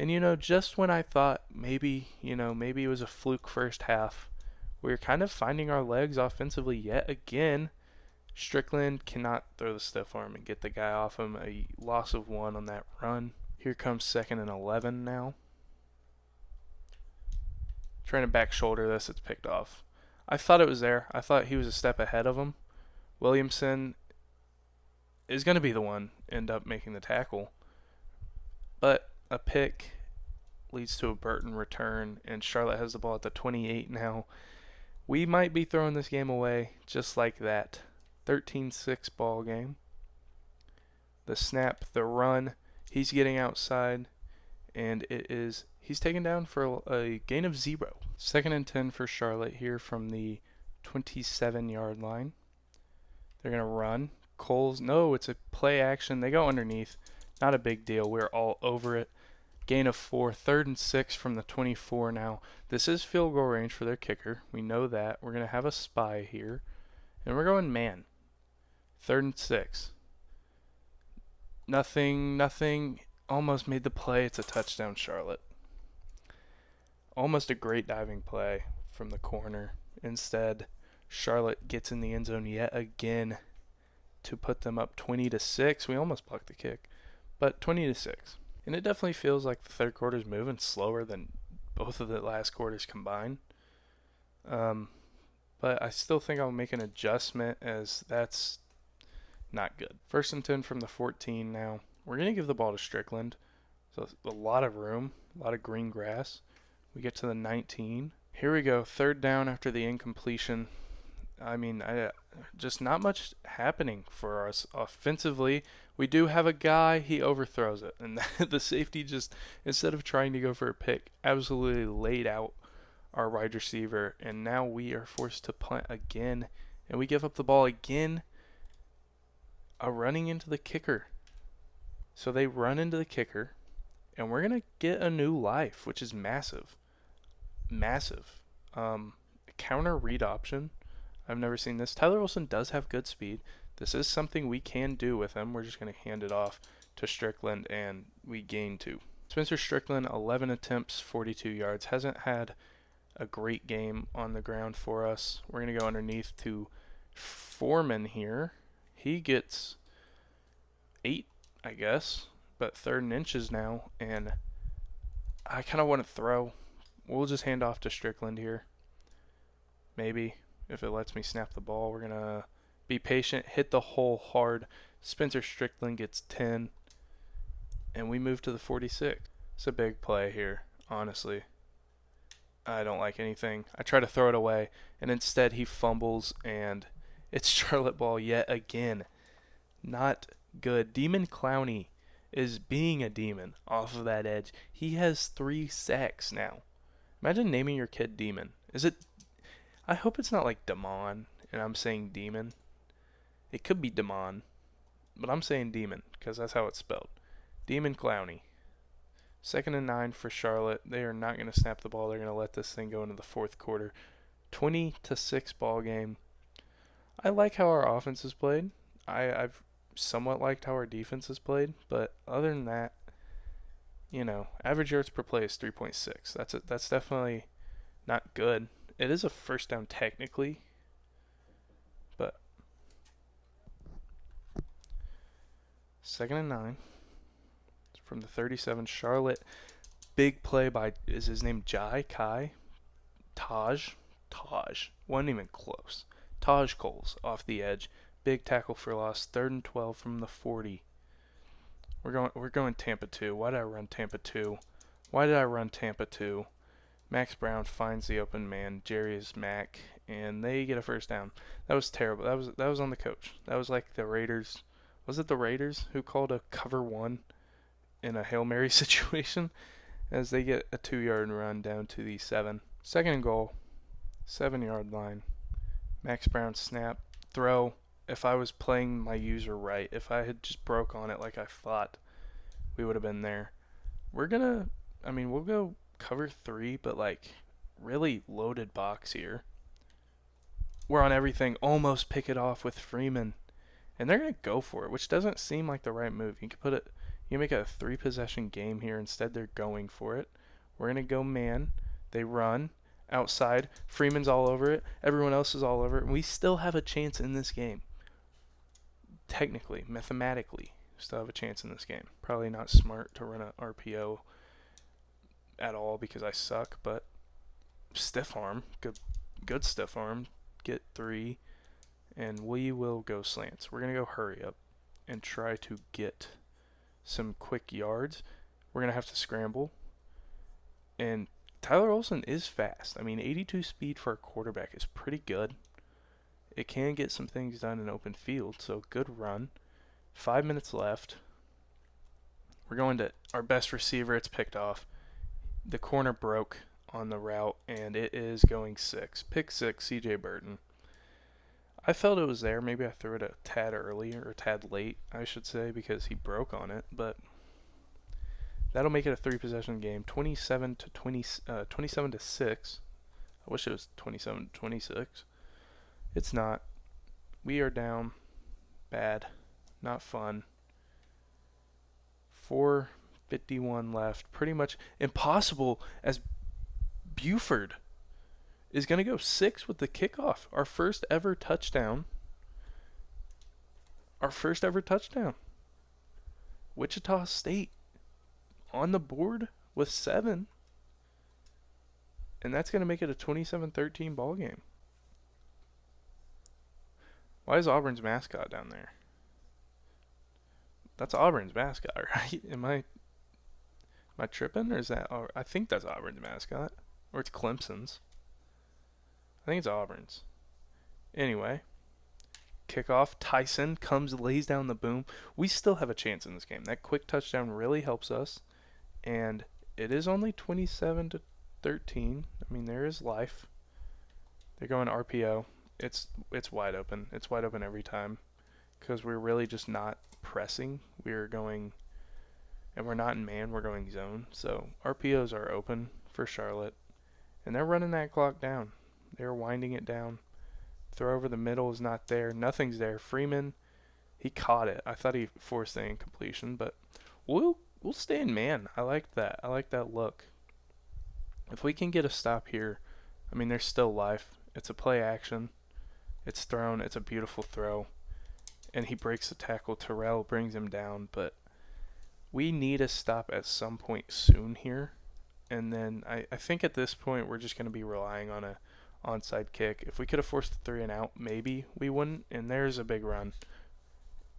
And, just when I thought maybe it was a fluke first half, we were kind of finding our legs offensively yet again. Strickland cannot throw the stiff arm and get the guy off him. A loss of 1 on that run. Here comes 2nd and 11 now. Trying to back shoulder this, it's picked off. I thought it was there. I thought he was a step ahead of him. Williamson is going to be the one end up making the tackle. But a pick leads to a Burton return, and Charlotte has the ball at the 28 now. We might be throwing this game away just like that. 13-6 ball game. The snap, the run, he's getting outside, and he's taken down for a gain of 0. 2nd and 10 for Charlotte here from the 27-yard line. They're going to run. No, it's a play action. They go underneath. Not a big deal. We're all over it. Gain of 4. 3rd and 6 from the 24 now. This is field goal range for their kicker. We know that. We're going to have a spy here. And we're going man. 3rd and 6. Nothing. Almost made the play. It's a touchdown, Charlotte. Almost a great diving play from the corner. Instead, Charlotte gets in the end zone yet again to put them up 20-6. We almost blocked the kick, but 20-6. And it definitely feels like the third quarter is moving slower than both of the last quarters combined. But I still think I'll make an adjustment, as that's not good. 1st and 10 from the 14 now. We're going to give the ball to Strickland. So a lot of room, a lot of green grass. We get to the 19. Here we go, 3rd down after the incompletion. Just not much happening for us offensively. We do have a guy, he overthrows it. And the safety just, instead of trying to go for a pick, absolutely laid out our wide receiver. And now we are forced to punt again. And we give up the ball again. Running into the kicker. So they run into the kicker. And we're going to get a new life, which is massive. Massive. Counter read option. I've never seen this. Tyler Wilson does have good speed. This is something we can do with him. We're just going to hand it off to Strickland, and we gain 2. Spencer Strickland, 11 attempts, 42 yards. Hasn't had a great game on the ground for us. We're going to go underneath to Foreman here. He gets 8, I guess, but 3rd and inches now, and I kind of want to throw. We'll just hand off to Strickland here. Maybe. If it lets me snap the ball, we're going to be patient, hit the hole hard. Spencer Strickland gets 10, and we move to the 46. It's a big play here, honestly. I don't like anything. I try to throw it away, and instead he fumbles, and it's Charlotte ball yet again. Not good. Demon Clowney is being a demon off of that edge. He has 3 sacks now. Imagine naming your kid Demon. Is it? I hope it's not like Damon, and I'm saying Demon. It could be Damon, but I'm saying Demon because that's how it's spelled. Demon Clowney. 2nd and 9 for Charlotte. They are not going to snap the ball. They're going to let this thing go into the fourth quarter. 20-6 ball game. I like how our offense is played. I've somewhat liked how our defense is played, but other than that, average yards per play is 3.6. That's definitely not good. It is a first down technically, but 2nd and 9 from the 37. Charlotte, big play by, is his name Jai Kai? Taj? Wasn't even close. Taj Coles off the edge. Big tackle for loss. 3rd and 12 from the 40. We're going Tampa 2. Why did I run Tampa 2? Max Brown finds the open man. Jerry is Mac, and they get a first down. That was terrible. That was on the coach. That was like the Raiders. Was it the Raiders who called a cover 1 in a Hail Mary situation as they get a 2-yard run down to the 7. 2nd and goal. 7-yard line. Max Brown snap. Throw. If I was playing my user right, if I had just broke on it like I thought, we would have been there. We'll go cover 3, but like really loaded box here. We're on everything. Almost pick it off with Freeman. And they're going to go for it, which doesn't seem like the right move. You can make it a 3-possession game here. Instead, they're going for it. We're going to go man. They run outside. Freeman's all over it. Everyone else is all over it. And we still have a chance in this game. Technically, mathematically, still have a chance in this game. Probably not smart to run an RPO at all because I suck, but stiff arm, good stiff arm, get 3, and we will go slants. We're going to go hurry up and try to get some quick yards. We're going to have to scramble, and Tyler Olsen is fast. 82 speed for a quarterback is pretty good. It can get some things done in open field, so good run. 5 minutes left. We're going to our best receiver. It's picked off. The corner broke on the route, and it is going 6. Pick 6, CJ Burton. I felt it was there. Maybe I threw it a tad early, or a tad late, I should say, because he broke on it. But that'll make it a 3-possession game. 27-6. I wish it was 27-26. It's not. We are down. Bad. Not fun. 4:51 left. Pretty much impossible as Buford is going to go 6 with the kickoff. Our first ever touchdown. Wichita State on the board with 7. And that's going to make it a 27-13 ball game. Why is Auburn's mascot down there? That's Auburn's mascot, right? Am I tripping, or is that? I think that's Auburn's mascot, or it's Clemson's. I think it's Auburn's. Anyway, kickoff. Tyson lays down the boom. We still have a chance in this game. That quick touchdown really helps us, and it is only 27-13. There is life. They're going RPO. It's wide open. It's wide open every time because we're really just not pressing. We're going, and we're not in man. We're going zone. So RPOs are open for Charlotte, and they're running that clock down. They're winding it down. Throw over the middle is not there. Nothing's there. Freeman, he caught it. I thought he forced the incompletion, but we'll stay in man. I like that. I like that look. If we can get a stop here, there's still life. It's a play action. It's thrown. It's a beautiful throw. And he breaks the tackle. Terrell brings him down. But we need a stop at some point soon here. And then I think at this point we're just going to be relying on a onside kick. If we could have forced the 3 and out, maybe we wouldn't. And there's a big run.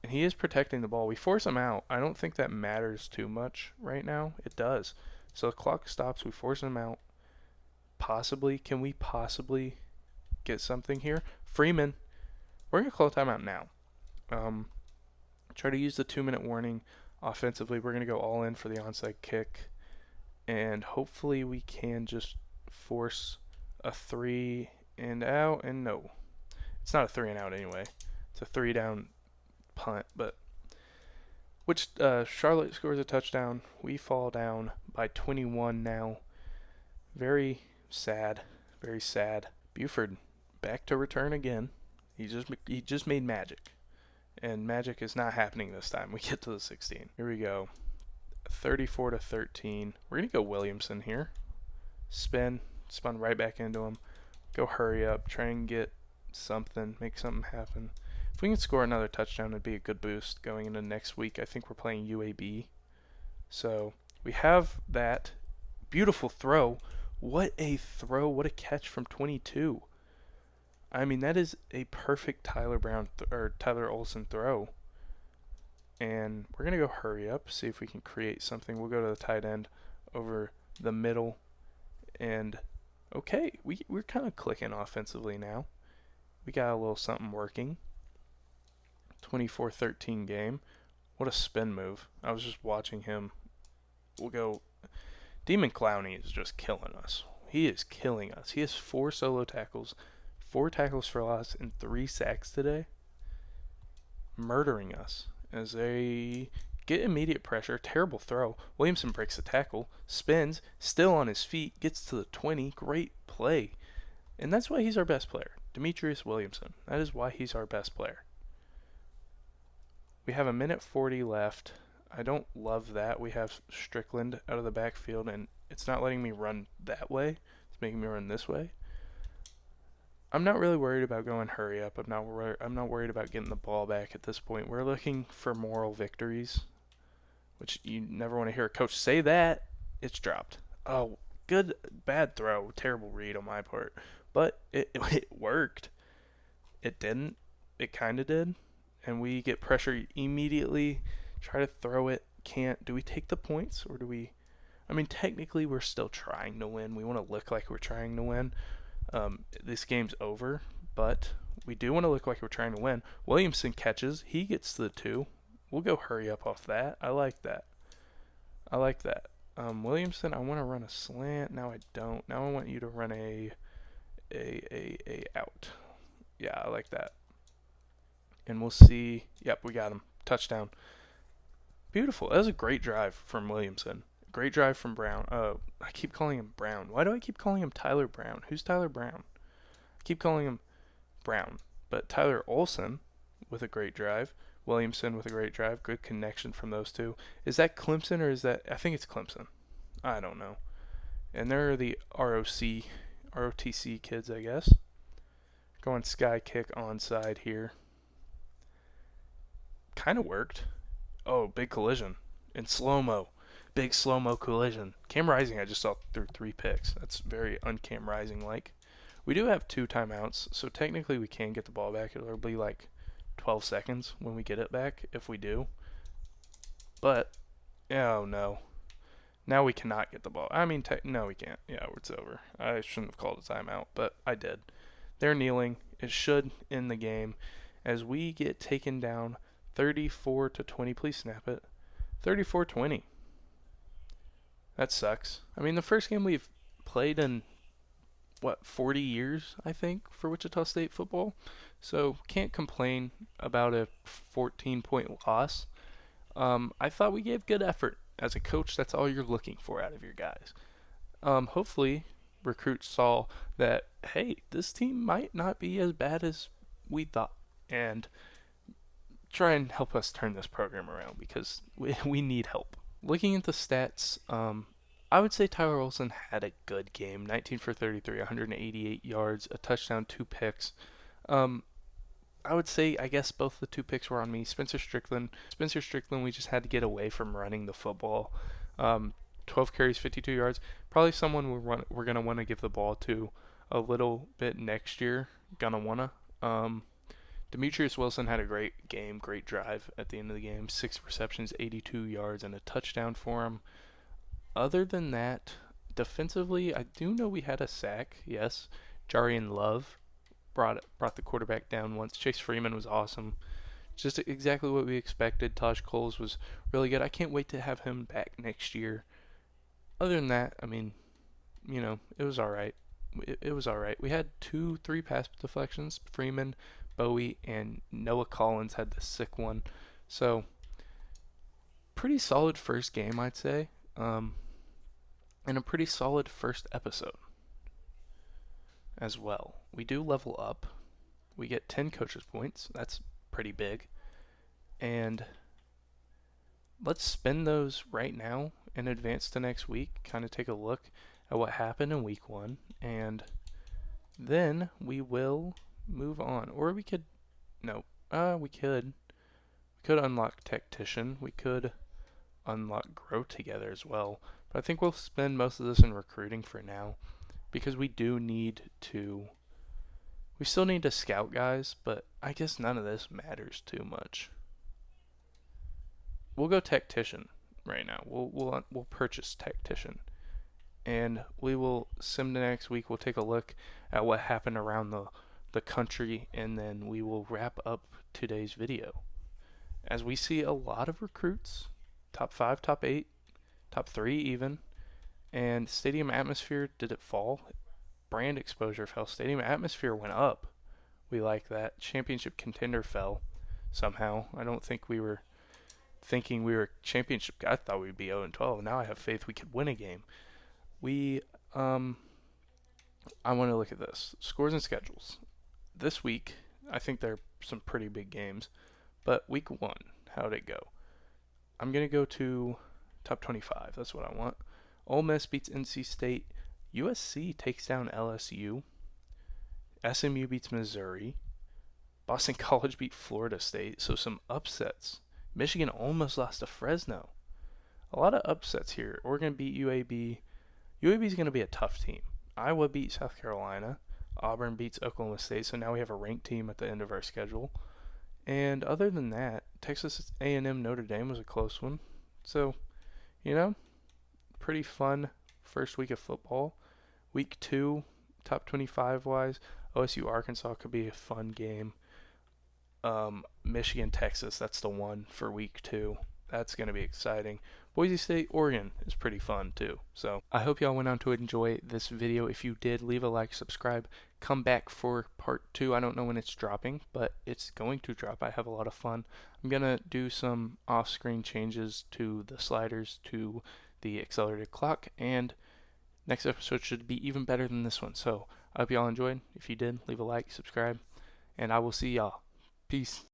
And he is protecting the ball. We force him out. I don't think that matters too much right now. It does. So the clock stops. We force him out. Can we possibly get something here? Freeman, we're going to call timeout now. Try to use the 2-minute warning. Offensively, we're going to go all in for the onside kick. And hopefully we can just force a 3-and-out, and no, it's not a 3-and-out anyway. It's a 3-down punt, but Charlotte scores a touchdown. We fall down by 21 now. Very sad, very sad. Buford back to return again. He just made magic, and magic is not happening this time. We get to the 16. Here we go. 34-13. We're gonna go Williamson here. Spun right back into him. Go hurry up. Try and get something. Make something happen. If we can score another touchdown, it'd be a good boost going into next week. I think we're playing UAB. So we have that. Beautiful throw. What a throw. What a catch from 22. I mean, that is a perfect Tyler Olsen throw. And we're going to go hurry up, see if we can create something. We'll go to the tight end over the middle. And, okay, we're kind of clicking offensively now. We got a little something working. 24-13 game. What a spin move. I was just watching him. We'll go. Demon Clowney is just killing us. He is killing us. He has 4 solo tackles, 4 tackles for loss, and 3 sacks today. Murdering us as they get immediate pressure. Terrible throw. Williamson breaks the tackle, spins, still on his feet, gets to the 20. Great play. And that's why he's our best player. Demetrius Williamson. That is why he's our best player. We have 1:40 left. I don't love that. We have Strickland out of the backfield, and it's not letting me run that way. It's making me run this way. I'm not really worried about going hurry up. I'm not worried about getting the ball back at this point. We're looking for moral victories, which you never want to hear a coach say that. It's dropped. Oh, bad throw. Terrible read on my part. But it worked. It didn't. It kind of did. And we get pressure immediately. Try to throw it. Can't. Do we take the points or do we? I mean, technically, we're still trying to win. We want to look like we're trying to win. This game's over, but we do want to look like we're trying to win. Williamson catches. He gets to the 2. We'll go hurry up off that. I like that. Williamson, I want to run a slant. Now I don't. Now I want you to run a out. Yeah, I like that. And we'll see. Yep, we got him. Touchdown. Beautiful. That was a great drive from Williamson. Great drive from Brown. I keep calling him Brown. Why do I keep calling him Tyler Brown? Who's Tyler Brown? I keep calling him Brown. But Tyler Olsen with a great drive. Williamson with a great drive. Good connection from those two. Is that Clemson or is that... I think it's Clemson. I don't know. And they're the ROTC kids, I guess. Going sky kick onside here. Kind of worked. Oh, big collision. In slow-mo. Big slow-mo collision. Cam Rising I just saw through 3 picks. That's very un-Cam Rising-like. We do have 2 timeouts, so technically we can get the ball back. It'll be like 12 seconds when we get it back, if we do. But, oh no. Now we cannot get the ball. I mean, no, we can't. Yeah, it's over. I shouldn't have called a timeout, but I did. They're kneeling. It should end the game as we get taken down 34-20. Please snap it. 34-20. That sucks. I mean, the first game we've played in, 40 years, I think, for Wichita State football. So, can't complain about a 14-point loss. I thought we gave good effort. As a coach, that's all you're looking for out of your guys. Hopefully, recruits saw that, hey, this team might not be as bad as we thought. And try and help us turn this program around because we need help. Looking at the stats, I would say Tyler Olsen had a good game. 19 for 33, 188 yards, a touchdown, 2 picks. I would say, I guess both the 2 picks were on me. Spencer Strickland, we just had to get away from running the football. 12 carries, 52 yards. Probably someone we're going to want to give the ball to a little bit next year. Demetrius Wilson had a great game, great drive at the end of the game. 6 receptions, 82 yards, and a touchdown for him. Other than that, defensively, I do know we had a sack, yes. Jarian Love brought the quarterback down once. Chase Freeman was awesome. Just exactly what we expected. Taj Coles was really good. I can't wait to have him back next year. Other than that, I mean, it was all right. It was all right. We had 3 pass deflections. Freeman, Bowie, and Noah Collins had the sick one. So pretty solid first game, I'd say, and a pretty solid first episode as well. We do level up. We get 10 coaches points. That's pretty big. And let's spend those right now in advance to next week. Kind of take a look at what happened in week 1, and then we will move on. Or we could, no, we could unlock Tactician. We could unlock Grow Together as well. But I think we'll spend most of this in recruiting for now, because we still need to scout guys, but I guess none of this matters too much. We'll go Tactician right now. We'll purchase Tactician, and we will sim to next week. We'll take a look at what happened around the country, and then we will wrap up today's video. As we see a lot of recruits, top 5, top 8, top 3 even, and stadium atmosphere, did it fall? Brand exposure fell. Stadium atmosphere went up. We like that. Championship contender fell somehow. I don't think we were thinking we were championship. I thought we'd be 0-12. Now I have faith we could win a game. I want to look at this. Scores and schedules. This week, I think there are some pretty big games. But week 1, how did it go? I'm going to go to top 25. That's what I want. Ole Miss beats NC State. USC takes down LSU. SMU beats Missouri. Boston College beat Florida State. So some upsets. Michigan almost lost to Fresno. A lot of upsets here. Oregon beat UAB. UAB is going to be a tough team. Iowa beat South Carolina. Auburn beats Oklahoma State. So now we have a ranked team at the end of our schedule. And other than that, Texas A&M Notre Dame was a close one. So, pretty fun first week of football. Week 2, top 25 wise, OSU Arkansas could be a fun game. Michigan Texas, that's the one for week 2. That's going to be exciting. Boise State Oregon is pretty fun too. So I hope y'all went on to enjoy this video. If you did, leave a like, subscribe, come back for part 2. I don't know when it's dropping, but it's going to drop. I have a lot of fun. I'm going to do some off-screen changes to the sliders, to the accelerated clock, and next episode should be even better than this one. So I hope y'all enjoyed. If you did, leave a like, subscribe, and I will see y'all. Peace.